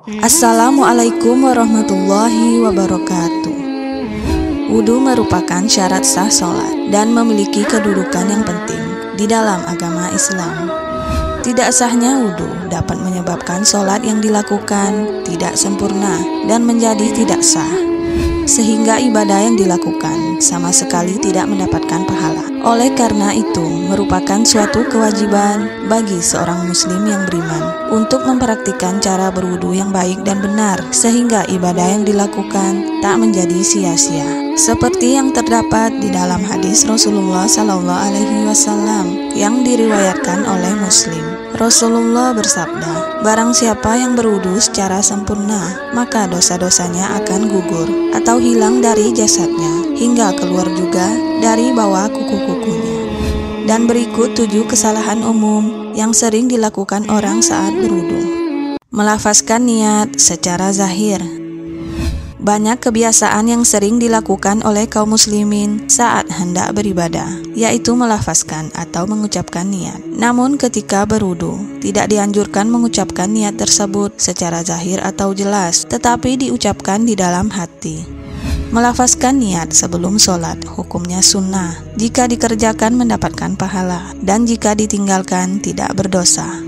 Assalamualaikum warahmatullahi wabarakatuh. Wudu merupakan syarat sah sholat dan memiliki kedudukan yang penting di dalam agama Islam. Tidak sahnya wudu dapat menyebabkan sholat yang dilakukan tidak sempurna dan menjadi tidak sah, sehingga ibadah yang dilakukan sama sekali tidak mendapatkan pahala. Oleh karena itu, merupakan suatu kewajiban bagi seorang muslim yang beriman untuk mempraktikkan cara berwudu yang baik dan benar, sehingga ibadah yang dilakukan tak menjadi sia-sia. Seperti yang terdapat di dalam hadis Rasulullah SAW yang diriwayatkan oleh Muslim. Rasulullah bersabda, "Barang siapa yang berwudu secara sempurna, maka dosa-dosanya akan gugur atau hilang dari jasadnya, hingga keluar juga dari bawah kuku-kukunya." Dan berikut 7 kesalahan umum yang sering dilakukan orang saat berwudu. Melafazkan niat secara zahir. Banyak kebiasaan yang sering dilakukan oleh kaum muslimin saat hendak beribadah, yaitu melafazkan atau mengucapkan niat. Namun ketika berwudu, tidak dianjurkan mengucapkan niat tersebut secara zahir atau jelas, tetapi diucapkan di dalam hati. Melafazkan niat sebelum sholat hukumnya sunnah, jika dikerjakan mendapatkan pahala, dan jika ditinggalkan tidak berdosa.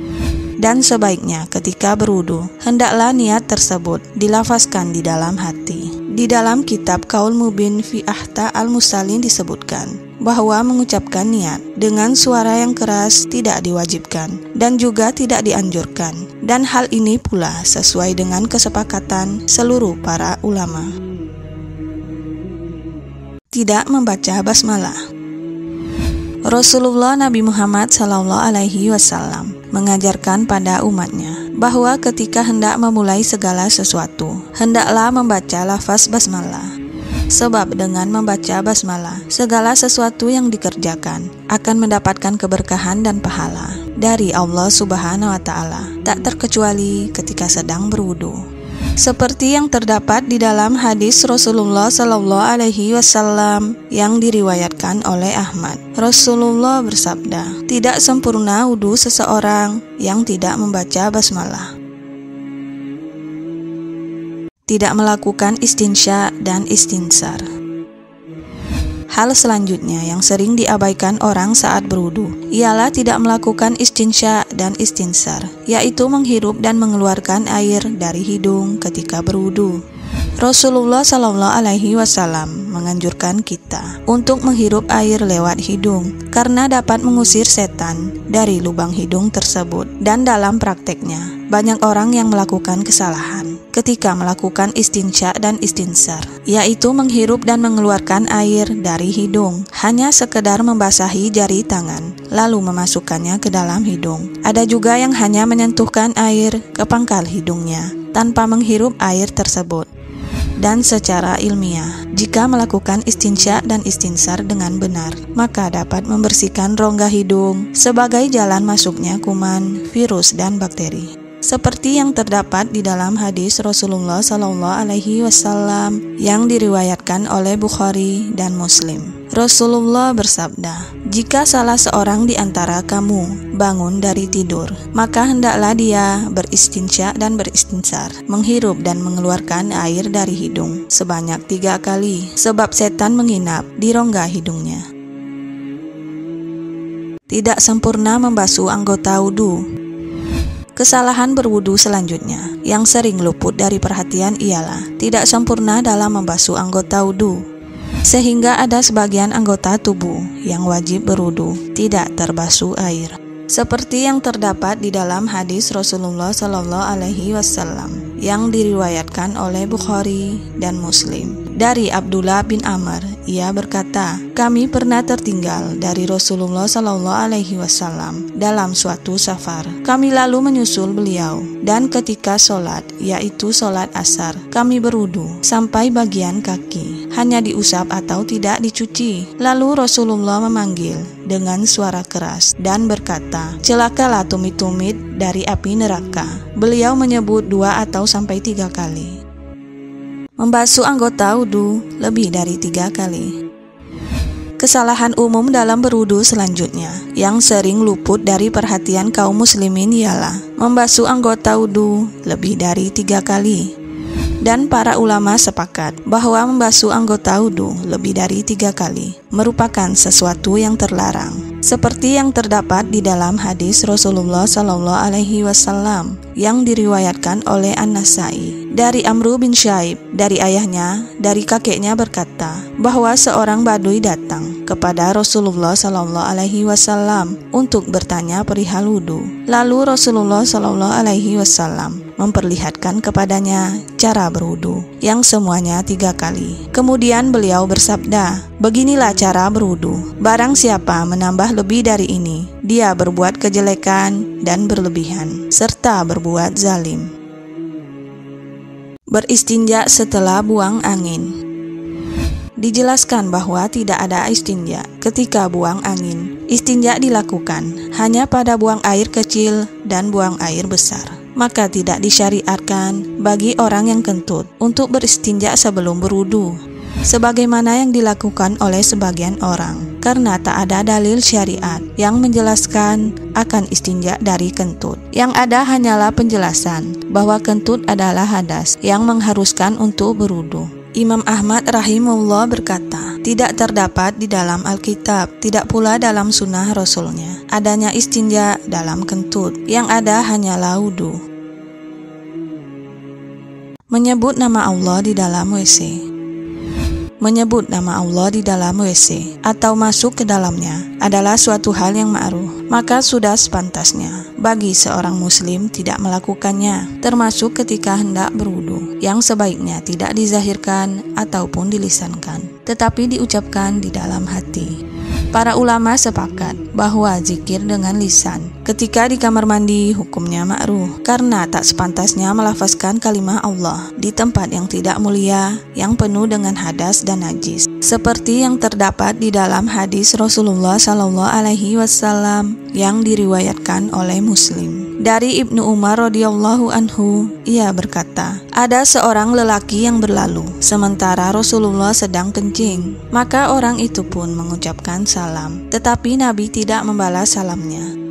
Dan sebaiknya ketika berwudu, hendaklah niat tersebut dilafazkan di dalam hati. Di dalam kitab Qaul Mubin fi Ahta al-Musallin disebutkan bahwa mengucapkan niat dengan suara yang keras tidak diwajibkan dan juga tidak dianjurkan. Dan hal ini pula sesuai dengan kesepakatan seluruh para ulama. Tidak membaca basmalah. Rasulullah Nabi Muhammad SAW mengajarkan pada umatnya bahwa ketika hendak memulai segala sesuatu, hendaklah membaca lafaz basmalah. Sebab dengan membaca basmalah, segala sesuatu yang dikerjakan akan mendapatkan keberkahan dan pahala dari Allah Subhanahu wa Ta'ala, tak terkecuali ketika sedang berwudu. Seperti yang terdapat di dalam hadis Rasulullah SAW yang diriwayatkan oleh Ahmad. Rasulullah bersabda, "Tidak sempurna wudu seseorang yang tidak membaca basmalah." Tidak melakukan istinsya dan istinsar. Hal selanjutnya yang sering diabaikan orang saat berwudu ialah tidak melakukan istinsya dan istinsar, yaitu menghirup dan mengeluarkan air dari hidung ketika berwudu. Rasulullah SAW menganjurkan kita untuk menghirup air lewat hidung karena dapat mengusir setan dari lubang hidung tersebut. Dan dalam prakteknya, banyak orang yang melakukan kesalahan ketika melakukan istinsya dan istinsar, yaitu menghirup dan mengeluarkan air dari hidung, hanya sekedar membasahi jari tangan, lalu memasukkannya ke dalam hidung. Ada juga yang hanya menyentuhkan air ke pangkal hidungnya, tanpa menghirup air tersebut. Dan secara ilmiah, jika melakukan istinsya dan istinsar dengan benar, maka dapat membersihkan rongga hidung sebagai jalan masuknya kuman, virus, dan bakteri. Seperti yang terdapat di dalam hadis Rasulullah SAW yang diriwayatkan oleh Bukhari dan Muslim. Rasulullah bersabda, "Jika salah seorang di antara kamu bangun dari tidur, maka hendaklah dia beristinsya dan beristinsar, menghirup dan mengeluarkan air dari hidung sebanyak 3 kali, sebab setan menginap di rongga hidungnya." Tidak sempurna membasuh anggota wudu. Kesalahan berwudu selanjutnya yang sering luput dari perhatian ialah tidak sempurna dalam membasuh anggota wudu, sehingga ada sebagian anggota tubuh yang wajib berwudu tidak terbasuh air. Seperti yang terdapat di dalam hadis Rasulullah SAW yang diriwayatkan oleh Bukhari dan Muslim. Dari Abdullah bin Amr, ia berkata, "Kami pernah tertinggal dari Rasulullah SAW dalam suatu safar. Kami lalu menyusul beliau, dan ketika sholat, yaitu sholat asar, kami berwudu sampai bagian kaki, hanya diusap atau tidak dicuci. Lalu Rasulullah memanggil dengan suara keras dan berkata, 'Celakalah tumit-tumit dari api neraka.' Beliau menyebut 2 atau sampai 3 kali. Membasuh anggota wudu lebih dari 3 kali. Kesalahan umum dalam berwudu selanjutnya yang sering luput dari perhatian kaum muslimin ialah membasuh anggota wudu lebih dari 3 kali. Dan para ulama sepakat bahwa membasuh anggota wudu lebih dari 3 kali merupakan sesuatu yang terlarang, seperti yang terdapat di dalam hadis Rasulullah SAW yang diriwayatkan oleh An-Nasai dari Amru bin Syaib dari ayahnya dari kakeknya berkata bahwa seorang badui datang kepada Rasulullah SAW untuk bertanya perihal wudu. Lalu Rasulullah SAW memperlihatkan kepadanya cara berwudu yang semuanya 3 kali. Kemudian beliau bersabda, "Beginilah cara berwudu. Barang siapa menambah lebih dari ini, dia berbuat kejelekan dan berlebihan, serta berbuat zalim." Beristinja setelah buang angin. Dijelaskan bahwa tidak ada istinja ketika buang angin. Istinja dilakukan hanya pada buang air kecil dan buang air besar. Maka tidak disyariatkan bagi orang yang kentut untuk beristinja sebelum berwudu, sebagaimana yang dilakukan oleh sebagian orang, karena tak ada dalil syariat yang menjelaskan akan istinja dari kentut. Yang ada hanyalah penjelasan bahwa kentut adalah hadas yang mengharuskan untuk berwudu. Imam Ahmad rahimahullah berkata, tidak terdapat di dalam Alkitab, tidak pula dalam sunnah Rasulnya adanya istinja dalam kentut. Yang ada hanyalah wudu. Menyebut nama Allah di dalam WC. Menyebut nama Allah di dalam WC atau masuk ke dalamnya adalah suatu hal yang ma'ruf, maka sudah sepantasnya bagi seorang muslim tidak melakukannya, termasuk ketika hendak berwudu, yang sebaiknya tidak dizahirkan ataupun dilisankan, tetapi diucapkan di dalam hati. Para ulama sepakat bahwa zikir dengan lisan ketika di kamar mandi hukumnya ma'ruf, karena tak sepantasnya melafazkan kalimah Allah di tempat yang tidak mulia yang penuh dengan hadas dan najis, seperti yang terdapat di dalam hadis Rasulullah SAW yang diriwayatkan oleh Muslim. Dari Ibnu Umar radhiyallahu anhu, ia berkata, ada seorang lelaki yang berlalu sementara Rasulullah sedang kencing, maka orang itu pun mengucapkan salam, tetapi Nabi tidak membalas salamnya.